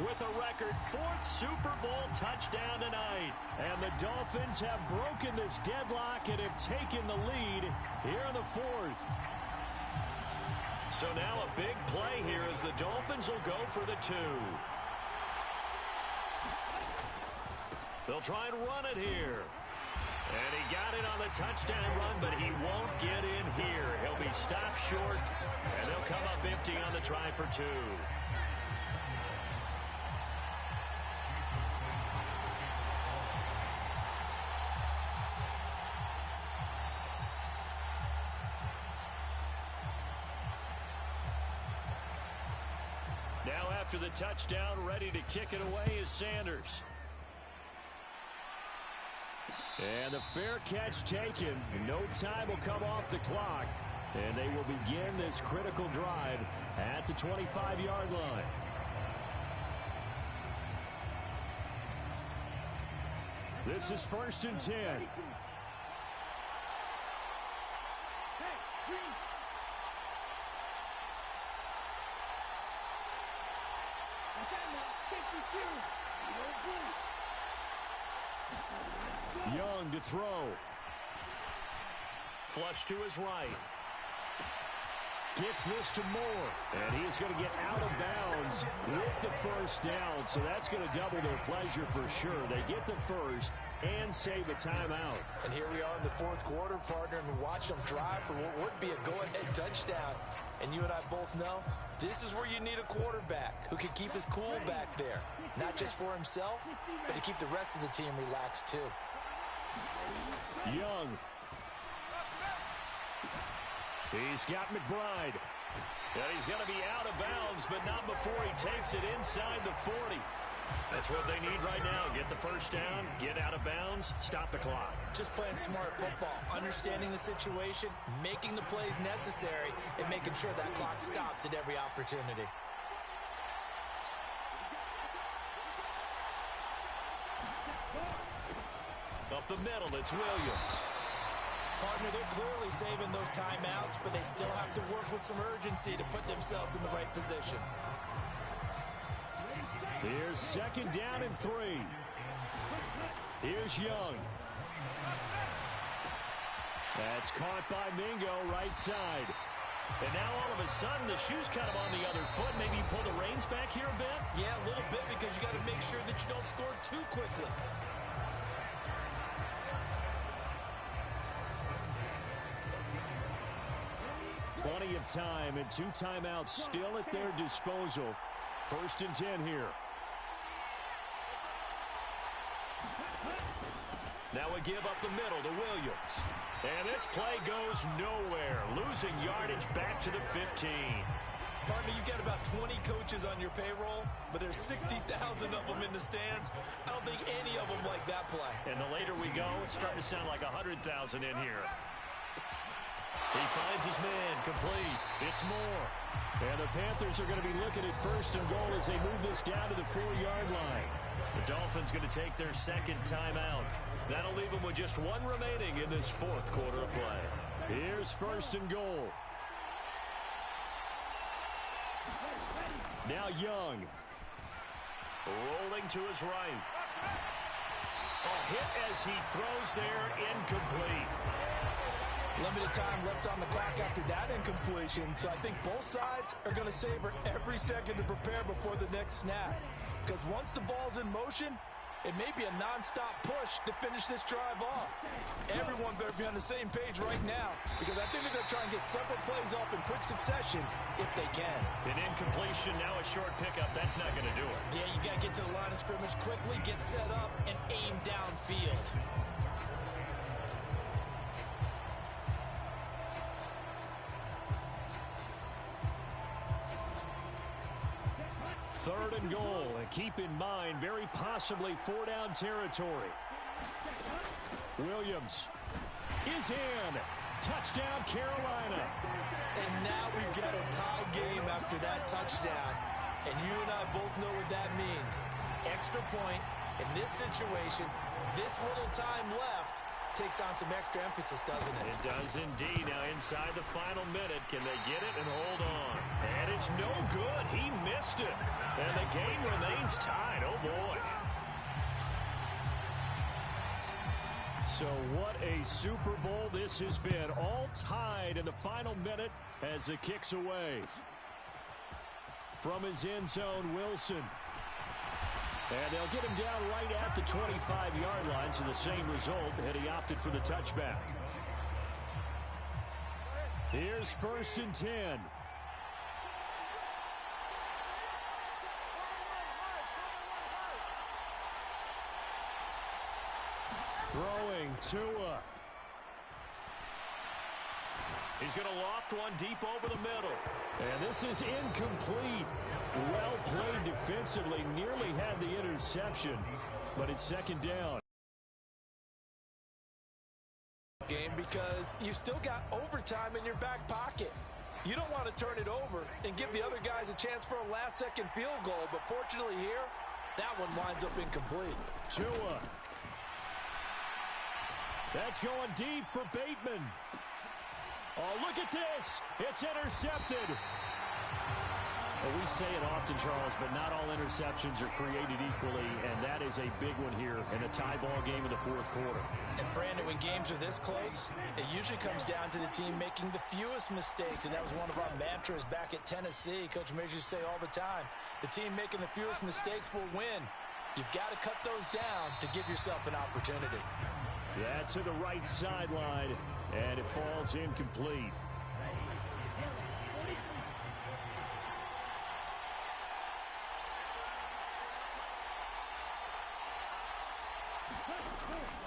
with a record 4th Super Bowl touchdown tonight. And the Dolphins have broken this deadlock and have taken the lead here in the 4th. So now a big play here as the Dolphins will go for the 2. They'll try and run it here. And he got it on the touchdown run, but he won't get in here. He'll be stopped short, and they'll come up empty on the try for 2. Now after the touchdown, ready to kick it away is Sanders. And the fair catch taken. No time will come off the clock. And they will begin this critical drive at the 25-yard line. This is 1st and 10. Young to throw. Flush to his right. Gets this to Moore. And he is going to get out of bounds with the first down. So that's going to double their pleasure for sure. They get the first and save a timeout. And here we are in the 4th quarter, partner, and watch them drive for what would be a go-ahead touchdown. And you and I both know this is where you need a quarterback who can keep his cool back there. Not just for himself, but to keep the rest of the team relaxed too. Young. He's got McBride. And he's going to be out of bounds, but not before he takes it inside the 40. That's what they need right now. Get the first down, get out of bounds, stop the clock. Just playing smart football, understanding the situation, making the plays necessary, and making sure that clock stops at every opportunity. Up the middle, it's Williams. Partner, they're clearly saving those timeouts, but they still have to work with some urgency to put themselves in the right position. Here's 2nd down and 3. Here's Young. That's caught by Mingo, right side. And now all of a sudden the shoe's kind of on the other foot. Maybe you pull the reins back here a bit? Yeah, a little bit, because you got to make sure that you don't score too quickly. Plenty of time and 2 timeouts still at their disposal. 1st and 10 here. Now a give up the middle to Williams. And this play goes nowhere. Losing yardage back to the 15. Partner, you've got about 20 coaches on your payroll, but there's 60,000 of them in the stands. I don't think any of them like that play. And the later we go, it's starting to sound like 100,000 in here. He finds his man, complete. It's Moore. And the Panthers are going to be looking at 1st and goal as they move this down to the 4-yard line. The Dolphins going to take their 2nd timeout. That'll leave them with just 1 remaining in this 4th quarter of play. Here's 1st and goal. Now Young. Rolling to his right. A hit as he throws there, incomplete. Limited time left on the clock after that incompletion, so I think both sides are going to savor every second to prepare before the next snap. Because once the ball's in motion, it may be a non-stop push to finish this drive off. Everyone better be on the same page right now, because I think they're going to try and get several plays off in quick succession if they can. An incompletion, now a short pickup, that's not going to do it. Yeah, you got to get to the line of scrimmage quickly, get set up, and aim downfield. 3rd and goal. And keep in mind, very possibly 4-down territory. Williams is in. Touchdown, Carolina. And now we've got a tie game after that touchdown. And you and I both know what that means. Extra point in this situation, this little time left, takes on some extra emphasis, doesn't it? It does indeed. Now inside the final minute, can they get it and hold on? And it's no good. He missed it. And the game remains tied. Oh, boy. So what a Super Bowl this has been. All tied in the final minute as the kick's away. From his end zone, Wilson. And they'll get him down right at the 25-yard line, so the same result, and he opted for the touchback. Here's 1st and 10. Throwing Tua. He's going to loft one deep over the middle. And this is incomplete. Well played defensively. Nearly had the interception, but it's 2nd down. Game because you still got overtime in your back pocket. You don't want to turn it over and give the other guys a chance for a last-second field goal. But fortunately here, that one winds up incomplete. Tua. That's going deep for Bateman. Oh, look at this. It's intercepted. Well, we say it often, Charles, but not all interceptions are created equally, and that is a big one here in a tie ball game in the 4th quarter. And, Brandon, when games are this close, it usually comes down to the team making the fewest mistakes, and that was one of our mantras back at Tennessee. Coach Mears used to say all the time, the team making the fewest mistakes will win. You've got to cut those down to give yourself an opportunity. Yeah, to the right sideline, and it falls incomplete.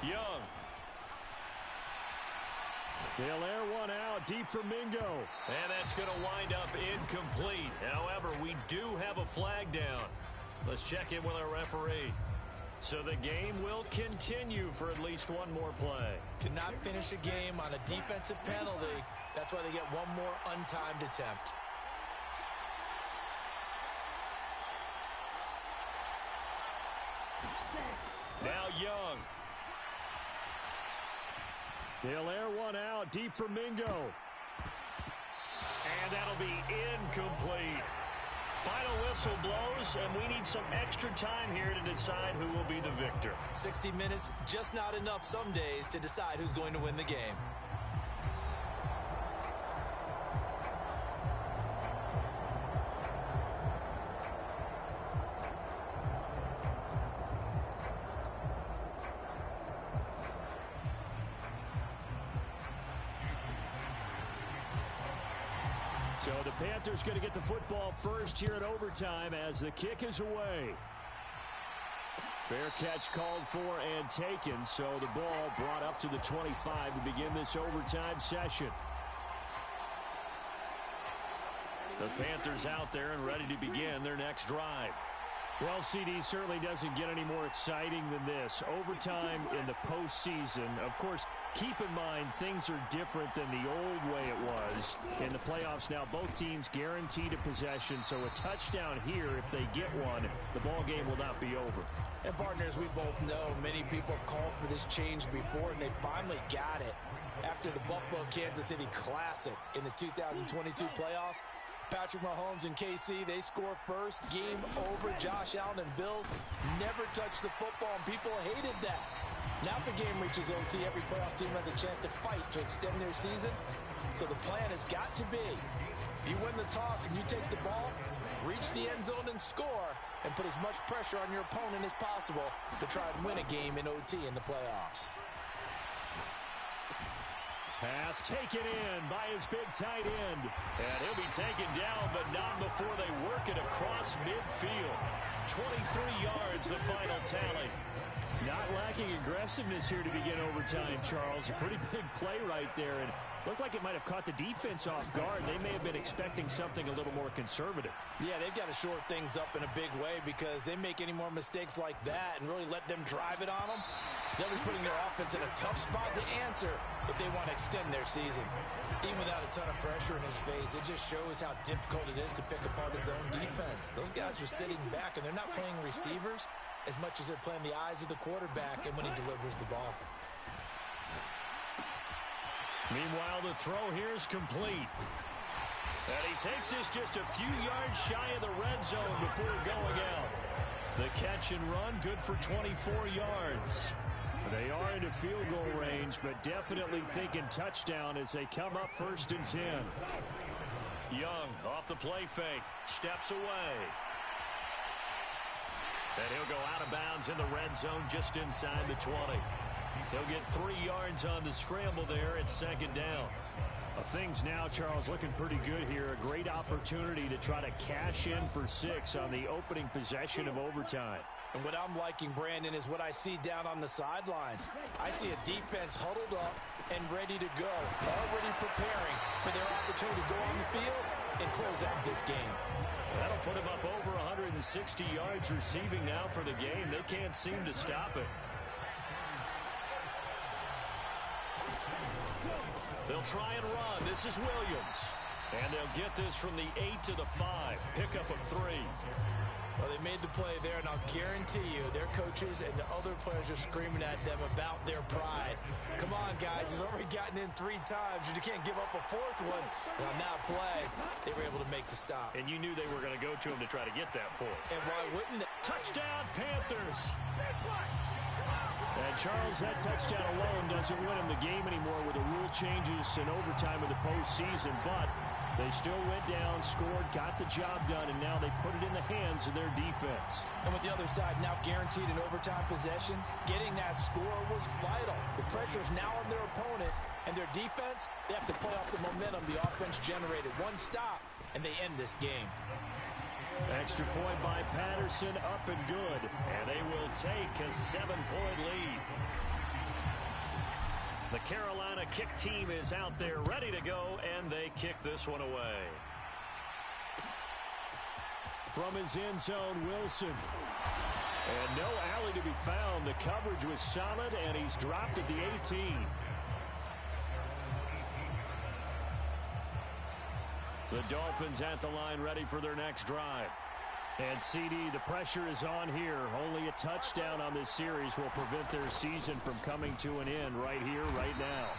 Young. They'll air one out deep for Mingo. And that's going to wind up incomplete. However, we do have a flag down. Let's check in with our referee. So the game will continue for at least one more play. To not finish a game on a defensive penalty, that's why they get one more untimed attempt. Now Young. They'll air one out deep for Mingo. And that'll be incomplete. Final whistle blows, and we need some extra time here to decide who will be the victor. 60 minutes, just not enough some days to decide who's going to win the game. So the Panthers going to get the football first here in overtime as the kick is away. Fair catch called for and taken, so the ball brought up to the 25 to begin this overtime session. The Panthers out there and ready to begin their next drive. Well, CD certainly doesn't get any more exciting than this. Overtime in the postseason. Of course, keep in mind things are different than the old way it was. In the playoffs now, both teams guaranteed a possession, so a touchdown here, if they get one, the ball game will not be over. And, partners, we both know many people have called for this change before, and they finally got it. After the Buffalo-Kansas City Classic in the 2022 playoffs, Patrick Mahomes and KC, they score first. Game over. Josh Allen and Bills never touched the football, and people hated that. Now if the game reaches OT, every playoff team has a chance to fight to extend their season. So the plan has got to be, if you win the toss and you take the ball, reach the end zone and score, and put as much pressure on your opponent as possible to try and win a game in OT in the playoffs. Pass taken in by his big tight end. And he'll be taken down, but not before they work it across midfield. 23 yards, the final tally. Not lacking aggressiveness here to begin overtime, Charles. A pretty big play right there. And Looked like it might have caught the defense off guard. They may have been expecting something a little more conservative. Yeah, they've got to shore things up in a big way because they make any more mistakes like that and really let them drive it on them, they'll be putting their offense in a tough spot to answer if they want to extend their season. Even without a ton of pressure in his face, it just shows how difficult it is to pick apart his own defense. Those guys are sitting back, and they're not playing receivers as much as they're playing the eyes of the quarterback and when he delivers the ball. Meanwhile, the throw here is complete. And he takes this just a few yards shy of the red zone before going out. The catch and run, good for 24 yards. They are into field goal range, but definitely thinking touchdown as they come up 1st and 10. Young off the play fake, steps away. And he'll go out of bounds in the red zone just inside the 20. He'll get 3 yards on the scramble there at 2nd down. Things now, Charles, looking pretty good here. A great opportunity to try to cash in for 6 on the opening possession of overtime. And what I'm liking, Brandon, is what I see down on the sidelines. I see a defense huddled up and ready to go, already preparing for their opportunity to go on the field and close out this game. That'll put him up over 160 yards receiving now for the game. They can't seem to stop it. They'll try and run. This is Williams. And they'll get this from the 8 to the 5. Pickup of 3. Well, they made the play there, and I'll guarantee you their coaches and the other players are screaming at them about their pride. Come on, guys. He's already gotten in 3 times. You can't give up a 4th one. And on that play, they were able to make the stop. And you knew they were going to go to him to try to get that 4th. And why wouldn't they? Touchdown, Panthers. And Charles, that touchdown alone doesn't win him the game anymore with the rule changes and overtime of the postseason, but they still went down, scored, got the job done, and now they put it in the hands of their defense. And with the other side now guaranteed an overtime possession, getting that score was vital. The pressure is now on their opponent, and their defense, they have to play off the momentum the offense generated. One stop, and they end this game. Extra point by Patterson, up and good. And they will take a 7-point lead. The Carolina kick team is out there ready to go, and they kick this one away. From his end zone, Wilson. And no alley to be found. The coverage was solid, and he's dropped at the 18. The Dolphins at the line ready for their next drive. And CD, the pressure is on here. Only a touchdown on this series will prevent their season from coming to an end right here, right now.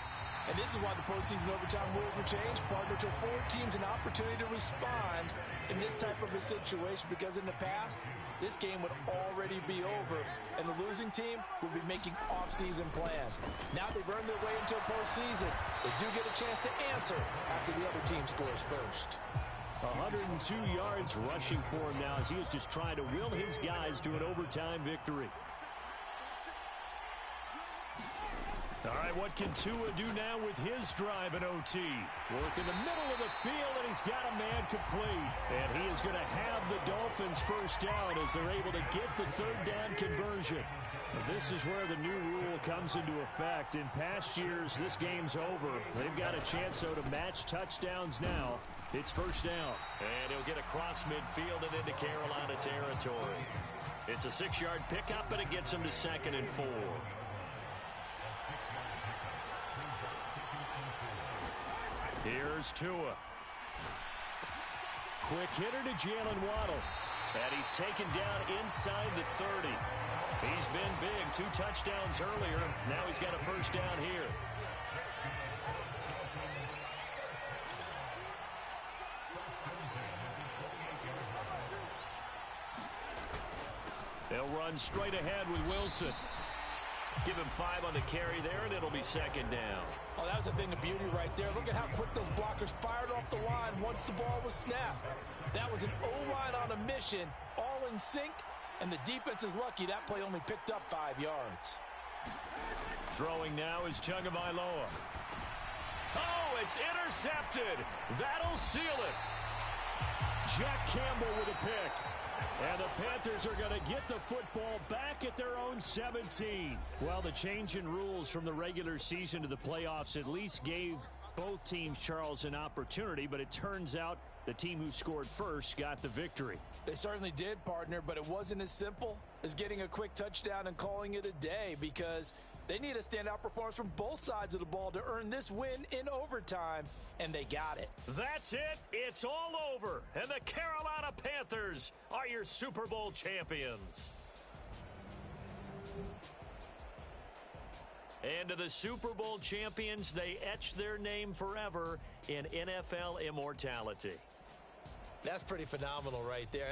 And this is why the postseason overtime rules were changed, partner, to afford teams an opportunity to respond in this type of a situation, because in the past, this game would already be over, and the losing team would be making off-season plans. Now they've earned their way into a postseason. They do get a chance to answer after the other team scores first. 102 yards rushing for him now as he is just trying to will his guys to an overtime victory. All right, what can Tua do now with his drive in OT? Work in the middle of the field, and he's got a man complete. And he is going to have the Dolphins first down as they're able to get the 3rd down conversion. This is where the new rule comes into effect. In past years, this game's over. They've got a chance, though, to match touchdowns now. It's first down. And he'll get across midfield and into Carolina territory. It's a 6-yard pickup, and it gets him to 2nd and 4. Here's Tua. Quick hitter to Jalen Waddle. And he's taken down inside the 30. He's been big. 2 touchdowns earlier. Now he's got a first down here. They'll run straight ahead with Wilson. Give him 5 on the carry there, and it'll be 2nd down. Oh, that was a thing of beauty right there. Look at how quick those blockers fired off the line once the ball was snapped. That was an O-line on a mission, all in sync, and the defense is lucky that play only picked up 5 yards. Throwing now is Tagovailoa. Oh, it's intercepted. That'll seal it. Jack Campbell with a pick. And the Panthers are going to get the football back at their own 17. Well, the change in rules from the regular season to the playoffs at least gave Both teams, Charles, an opportunity, but it turns out the team who scored first got the victory. They certainly did, partner, but it wasn't as simple as getting a quick touchdown and calling it a day, because they need a standout performance from both sides of the ball to earn this win in overtime, and they got it. That's it. It's all over, and the Carolina Panthers are your Super Bowl champions. And to the Super Bowl champions, they etch their name forever in NFL immortality. That's pretty phenomenal right there.